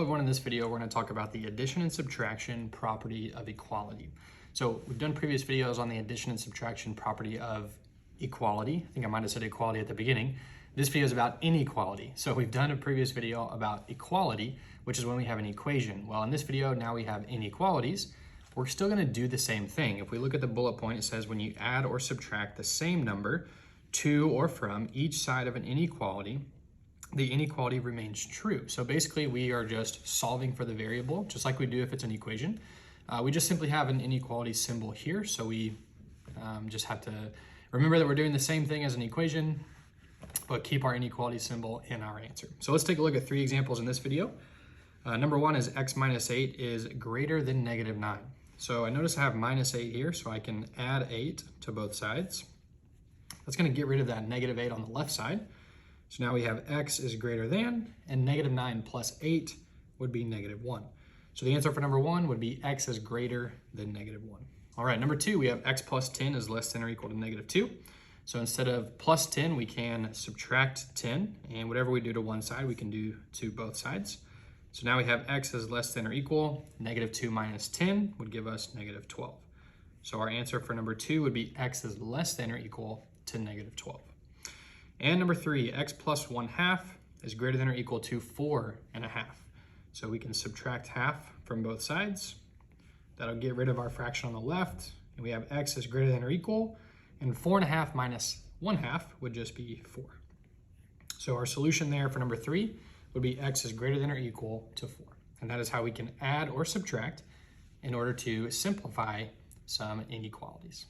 Everyone, in this video we're going to talk about the addition and subtraction property of equality. So we've done previous videos on the addition and subtraction property of equality. I think I might have said equality at the beginning. This video is about inequality. So we've done a previous video about equality, which is when we have an equation. Well, in this video now we have inequalities. We're still going to do the same thing. If we look at the bullet point, it says when you add or subtract the same number to or from each side of an inequality, the inequality remains true. So basically we are just solving for the variable, just like we do if it's an equation. We just simply have an inequality symbol here. So we just have to remember that we're doing the same thing as an equation, but keep our inequality symbol in our answer. So let's take a look at 3 examples in this video. Number 1 is x minus 8 is greater than negative 9. So I notice I have minus 8 here, so I can add 8 to both sides. That's going to get rid of that negative 8 on the left side. So now we have x is greater than, and negative 9 plus 8 would be negative 1. So the answer for number 1 would be x is greater than negative 1. All right, number 2, we have x plus 10 is less than or equal to negative 2. So instead of plus 10, we can subtract 10, and whatever we do to one side, we can do to both sides. So now we have x is less than or equal, negative 2 minus 10 would give us negative 12. So our answer for number 2 would be x is less than or equal to negative 12. And number 3, x plus 1/2 is greater than or equal to 4.5. So we can subtract half from both sides. That'll get rid of our fraction on the left. And we have x is greater than or equal, and 4.5 minus 1/2 would just be 4. So our solution there for number 3 would be x is greater than or equal to 4. And that is how we can add or subtract in order to simplify some inequalities.